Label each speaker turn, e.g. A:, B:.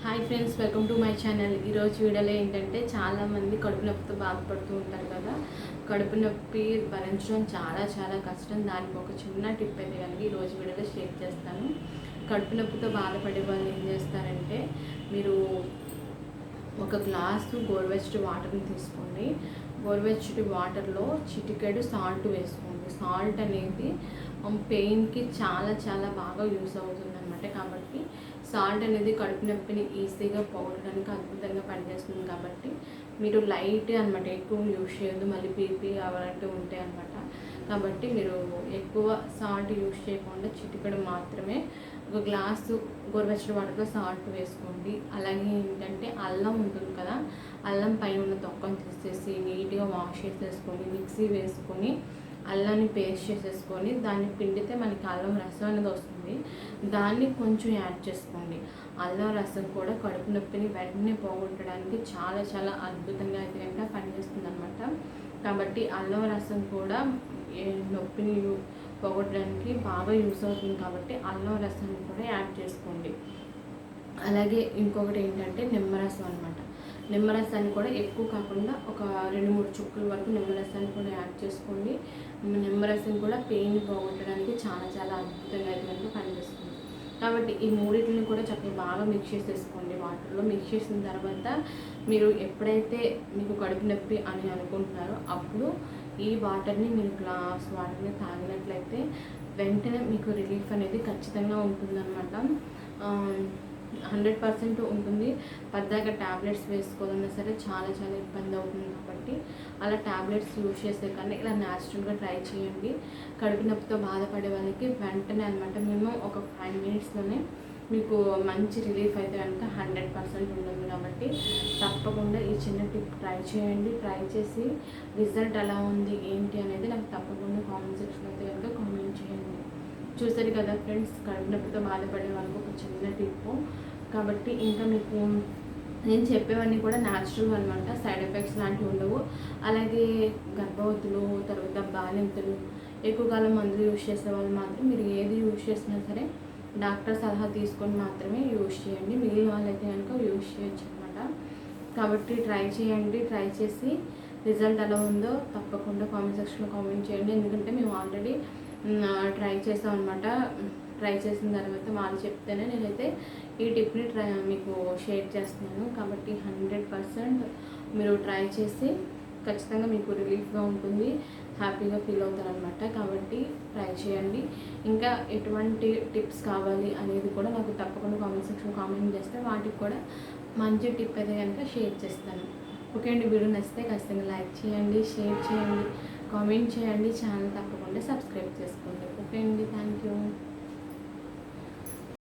A: Hi friends, welcome to my channel. ఈరోజు వీడియోలో ఏంటంటే చాలామంది కడుపు నొప్పితో బాధపడుతూ ఉంటారు కదా. కడుపు నొప్పి భరించడం చాలా చాలా కష్టం. దానికి ఒక చిన్న టిప్ అయితే కనుక ఈరోజు వీడియోలో షేర్ చేస్తాను. కడుపు నొప్పితో బాధపడే వాళ్ళు ఏం చేస్తారంటే, మీరు ఒక గ్లాసు గోరువెచ్చటి వాటర్ని తీసుకోండి. గోరువెచ్చటి వాటర్లో చిటికెడు సాల్ట్ వేసుకోండి. సాల్ట్ అనేది పెయిన్కి చాలా చాలా బాగా యూస్ అవుతుంది అనమాట. కాబట్టి సాల్ట్ అనేది కడుపు నొప్పిని ఈజీగా పోగొట్టడానికి అద్భుతంగా పనిచేస్తుంది. కాబట్టి మీరు లైట్ అనమాట, ఎక్కువ యూస్ చేయొద్దు. మళ్ళీ బీపీ అవన్నీ ఉంటాయి అనమాట. కాబట్టి మీరు ఎక్కువ సాల్ట్ యూస్ చేయకుండా చిటికెడు మాత్రమే ఒక గ్లాసు గోరువెచ్చటి వాటర్లో సాల్ట్ వేసుకోండి. అలాగే ఏంటంటే అల్లం ఉంటుంది కదా, అల్లం పైన ఉన్న తొక్కను తీసేసి నీట్గా వాష్ చేసేసుకొని మిక్సీ వేసుకొని అల్లాన్ని పేస్ట్ చేసేసుకొని దాన్ని పిండితే మనకి అల్లం రసం అనేది వస్తుంది. దాన్ని కొంచెం యాడ్ చేసుకోండి. అల్లం రసం కూడా కడుపు నొప్పిని వెంటనే పోగొట్టడానికి చాలా చాలా అద్భుతంగా అయితే కనుక పనిచేస్తుంది అనమాట. కాబట్టి అల్లం రసం కూడా నొప్పిని పోగొట్టడానికి బాగా యూస్ అవుతుంది. కాబట్టి అల్లం రసాన్ని కూడా యాడ్ చేసుకోండి. అలాగే ఇంకొకటి ఏంటంటే నిమ్మరసం అనమాట. నిమ్మరసాన్ని కూడా ఎక్కువ కాకుండా ఒక 2-3 చుక్కల వరకు నిమ్మరసాన్ని కూడా యాడ్ చేసుకోండి. నిమ్మరసం కూడా పెయిన్ పోగొట్టడానికి చాలా చాలా అద్భుతంగా అయితే కనుక పనిచేస్తుంది. కాబట్టి ఈ మూడింటిని కూడా చక్కగా బాగా మిక్స్ చేసేసుకోండి. వాటర్లో మిక్స్ చేసిన తర్వాత మీరు ఎప్పుడైతే మీకు కడుపు నొప్పి అని అనుకుంటున్నారో అప్పుడు ఈ వాటర్ని మీరు గ్లాస్ వాటర్ని తాగినట్లయితే వెంటనే మీకు రిలీఫ్ అనేది ఖచ్చితంగా ఉంటుందన్నమాట. 100% ఉంటుంది. పద్దాక ట్యాబ్లెట్స్ వేసుకోవాలన్నా సరే చాలా చాలా ఇబ్బంది అవుతుంది. కాబట్టి అలా ట్యాబ్లెట్స్ యూజ్ చేసే కన్నా ఇలా న్యాచురల్గా ట్రై చేయండి. కడుపు నొప్పితో బాధపడే వాళ్ళకి వెంటనే అనమాట మినిమం ఒక 5 మినిట్స్లోనే మీకు మంచి రిలీఫ్ అయితే కనుక 100% ఉంటుంది. కాబట్టి తప్పకుండా ఈ చిన్న టిప్ ట్రై చేయండి. ట్రై చేసి రిజల్ట్ ఎలా ఉంది ఏంటి అనేది నాకు తప్పకుండా కామెంట్ సెక్షన్లో అయితే కనుక కామెంట్ చేయండి. చూసారు కదా ఫ్రెండ్స్, కడుపు నొప్పితో బాధపడే వాళ్ళకి ఒక చిన్న టిప్పు. కాబట్టి ఇంకా మీకు నేను చెప్పేవన్నీ కూడా న్యాచురల్ అనమాట, సైడ్ ఎఫెక్ట్స్ లాంటివి ఉండవు. అలాగే గర్భవతులు, తర్వాత బాలింతలు, ఎక్కువ కాలం మందులు యూజ్ చేసే వాళ్ళు మాత్రం మీరు ఏది యూజ్ చేసినా సరే డాక్టర్ సలహా తీసుకొని మాత్రమే యూజ్ చేయండి. మిగిలిన వాళ్ళైతే కనుక యూజ్ చేయొచ్చు అనమాట. కాబట్టి ట్రై చేయండి. ట్రై చేసి రిజల్ట్ ఎలా ఉందో తప్పకుండా కామెంట్ సెక్షన్లో కామెంట్ చేయండి. ఎందుకంటే మేము ఆల్రెడీ ట్రై చేసాం అనమాట. ట్రై చేసిన తర్వాత వాళ్ళు చెప్తేనే నేనైతే ఈ టిప్ని మీకు షేర్ చేస్తున్నాను. కాబట్టి 100% మీరు ట్రై చేసి ఖచ్చితంగా మీకు రిలీఫ్గా ఉంటుంది, హ్యాపీగా ఫీల్ అవుతారనమాట. కాబట్టి ట్రై చేయండి. ఇంకా ఎటువంటి టిప్స్ కావాలి అనేది కూడా నాకు తప్పకుండా కామెంట్ సెక్షన్ కామెంట్ చేస్తే వాటికి కూడా మంచి టిప్ అయితే కనుక షేర్ చేస్తాను. ఓకే అండి, వీడియో నచ్చితే ఖచ్చితంగా లైక్ చేయండి, షేర్ చేయండి, కామెంట్ చేయండి. ఛానల్ తప్పకుండా సబ్స్క్రైబ్ చేసుకోండి. ఓకే అండి, థ్యాంక్ యూ.